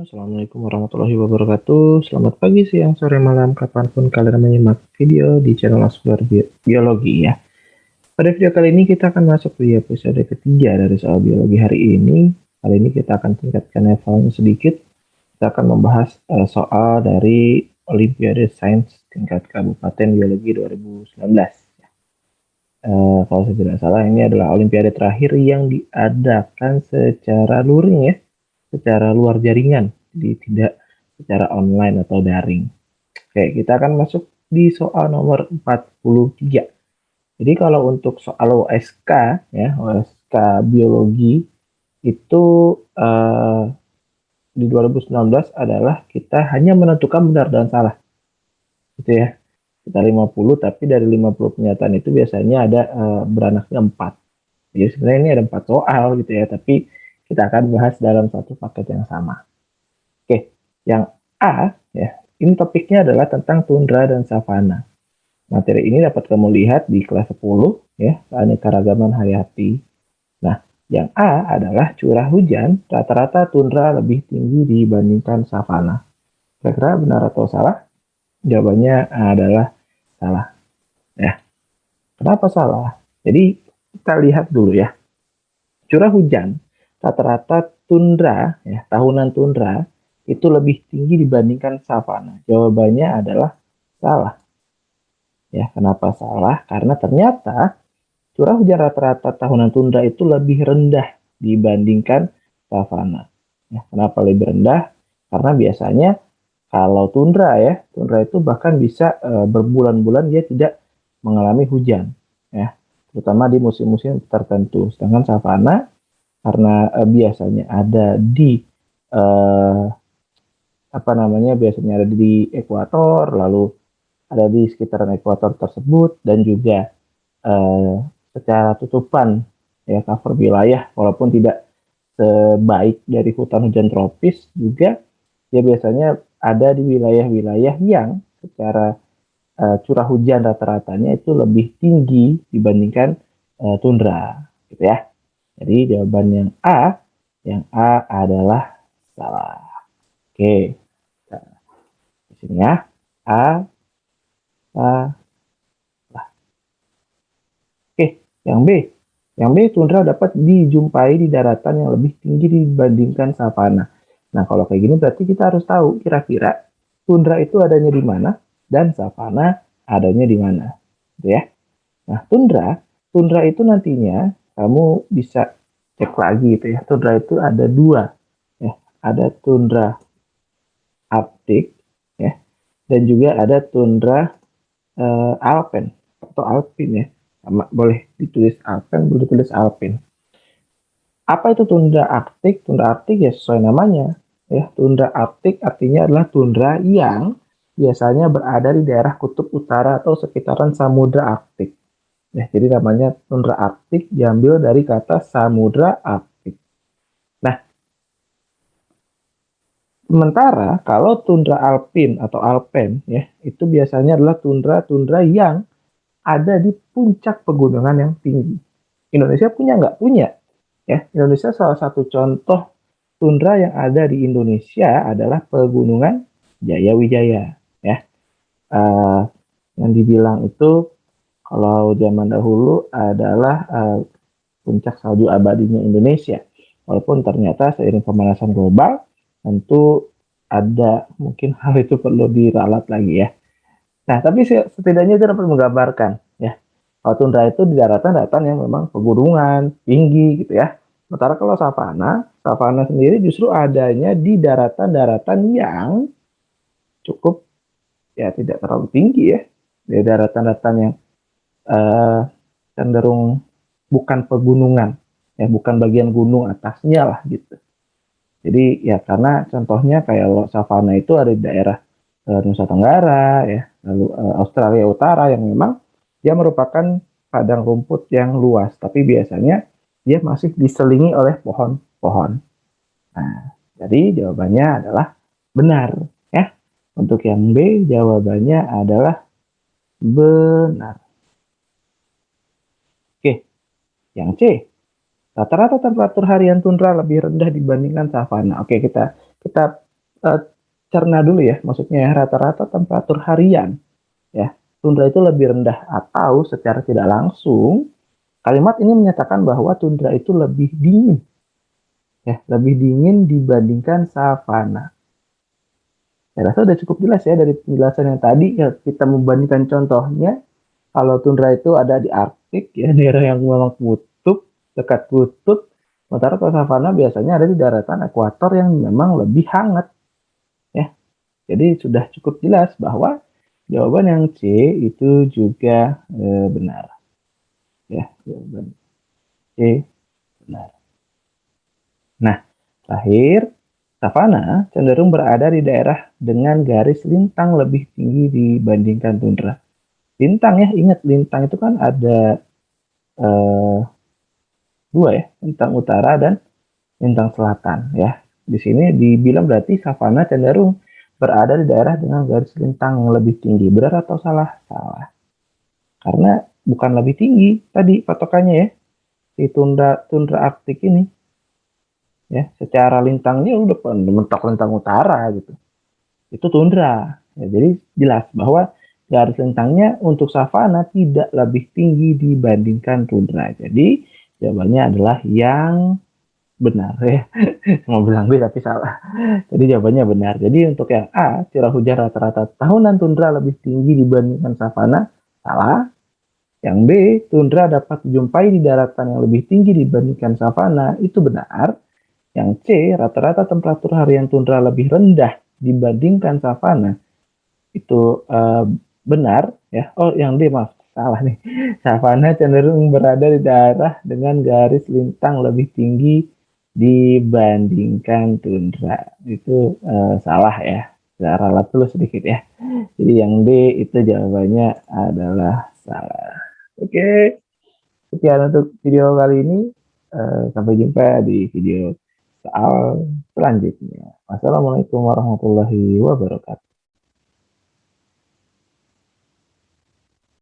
Assalamualaikum warahmatullahi wabarakatuh. Selamat pagi, siang, sore, malam, kapanpun kalian menyimak video di channel Asbar Biologi ya. Pada video kali ini kita akan masuk di episode ketiga dari soal biologi hari ini. Kali ini kita akan tingkatkan levelnya sedikit. Kita akan membahas soal dari Olimpiade Sains tingkat Kabupaten Biologi 2019. Kalau saya tidak salah, ini adalah Olimpiade terakhir yang diadakan secara luring ya, secara luar jaringan, jadi tidak secara online atau daring. Oke, kita akan masuk di soal nomor 43. Jadi kalau untuk soal OSK ya, OSK biologi itu di 2019 adalah kita hanya menentukan benar dan salah. Gitu ya. Kita 50, tapi dari 50 pernyataan itu biasanya ada beranaknya 4. Jadi sebenarnya ini ada 4 soal gitu ya, tapi kita akan bahas dalam satu paket yang sama. Oke, yang A ya, ini topiknya adalah tentang tundra dan savana. Materi ini dapat kamu lihat di kelas 10 ya, keanekaragaman hayati. Nah, yang A adalah curah hujan rata-rata tundra lebih tinggi dibandingkan savana. Kira-kira benar atau salah? Jawabannya adalah salah. Ya, kenapa salah? Jadi kita lihat dulu ya. Curah hujan rata-rata tundra ya, tahunan tundra itu lebih tinggi dibandingkan savana. Jawabannya adalah salah. Ya, kenapa salah? Karena ternyata curah hujan rata-rata tahunan tundra itu lebih rendah dibandingkan savana. Ya, kenapa lebih rendah? Karena biasanya kalau tundra ya, tundra itu bahkan bisa berbulan-bulan dia tidak mengalami hujan, ya, terutama di musim-musim tertentu. Sedangkan savana karena biasanya ada di biasanya ada di ekuator, lalu ada di sekitaran ekuator tersebut, dan juga secara tutupan ya, cover wilayah, walaupun tidak sebaik dari hutan hujan tropis, juga ya biasanya ada di wilayah-wilayah yang secara curah hujan rata-ratanya itu lebih tinggi dibandingkan tundra, gitu ya. Jadi jawaban yang A adalah salah. Oke, nah, di sini ya, A, salah. Oke, yang B. Yang B, tundra dapat dijumpai di daratan yang lebih tinggi dibandingkan savana. Nah, kalau kayak gini berarti kita harus tahu kira-kira tundra itu adanya di mana dan savana adanya di mana, gitu ya. Nah, tundra itu nantinya kamu bisa cek lagi gitu ya. Tundra itu ada dua, ya. Ada tundra arktik, ya, dan juga ada tundra alpen atau alpin ya. Sama, boleh ditulis alpen, boleh ditulis alpin. Apa itu tundra arktik? Tundra arktik ya sesuai namanya. Ya, tundra arktik artinya adalah tundra yang biasanya berada di daerah kutub utara atau sekitaran samudra Arktik. Ya, jadi namanya tundra arktik diambil dari kata samudra Arktik. Nah, sementara kalau tundra alpin atau alpen ya, itu biasanya adalah tundra-tundra yang ada di puncak pegunungan yang tinggi. Indonesia punya nggak? Punya. Ya, Indonesia salah satu contoh tundra yang ada di Indonesia adalah pegunungan Jayawijaya. Ya, yang dibilang itu kalau zaman dahulu adalah puncak salju abadinya Indonesia. Walaupun ternyata seiring pemanasan global, tentu ada mungkin hal itu perlu diralat lagi ya. Nah, tapi setidaknya itu dapat menggambarkan ya. Kalau tundra itu di daratan-daratan yang memang pegunungan tinggi gitu ya. Sementara kalau savana sendiri justru adanya di daratan-daratan yang cukup ya tidak terlalu tinggi ya. Di daratan-daratan yang uh, cenderung bukan pegunungan, ya bukan bagian gunung atasnya lah gitu. Jadi ya karena contohnya kayak savana itu ada di daerah Nusa Tenggara ya, lalu Australia Utara yang memang dia merupakan padang rumput yang luas, tapi biasanya dia masih diselingi oleh pohon-pohon. Nah, jadi jawabannya adalah benar ya. Untuk yang B jawabannya adalah benar. Oke, yang C. Rata-rata temperatur harian tundra lebih rendah dibandingkan savana. Oke, kita eh, cerna dulu ya, maksudnya ya, rata-rata temperatur harian ya, tundra itu lebih rendah atau secara tidak langsung kalimat ini menyatakan bahwa tundra itu lebih dingin ya, lebih dingin dibandingkan savana. Saya rasa sudah cukup jelas ya dari penjelasan yang tadi ya, kita membandingkan contohnya kalau tundra itu ada di Arktik ya, daerah yang memang kutub, dekat kutub. Sementara kalau savana biasanya ada di daratan ekuator yang memang lebih hangat ya. Jadi sudah cukup jelas bahwa jawaban yang C itu juga benar ya, jawaban C benar. Nah, terakhir, savana cenderung berada di daerah dengan garis lintang lebih tinggi dibandingkan tundra. Lintang ya, ingat lintang itu kan ada eh, dua ya, lintang utara dan lintang selatan ya. Di sini dibilang berarti savana cenderung berada di daerah dengan garis lintang yang lebih tinggi. Benar atau salah? Salah. Karena bukan lebih tinggi tadi patokannya ya, di tundra tundra Arktik ini ya, secara lintangnya udah mentok lintang utara gitu. Itu tundra. Ya, jadi jelas bahwa garis lintangnya untuk savana tidak lebih tinggi dibandingkan tundra. Jadi jawabannya adalah yang benar ya. Mau bilang B tapi salah. Jadi jawabannya benar. Jadi untuk yang A, curah hujan rata-rata tahunan tundra lebih tinggi dibandingkan savana, salah. Yang B, tundra dapat dijumpai di daratan yang lebih tinggi dibandingkan savana, itu benar. Yang C, rata-rata temperatur harian tundra lebih rendah dibandingkan savana, itu benar ya. Oh, yang D maaf, salah nih. Savana cenderung berada di daerah dengan garis lintang lebih tinggi dibandingkan tundra. Itu salah ya. Saya ralat dulu sedikit ya. Jadi yang D itu jawabannya adalah salah. Oke, sekian untuk video kali ini. Sampai jumpa di video soal selanjutnya. Wassalamualaikum warahmatullahi wabarakatuh.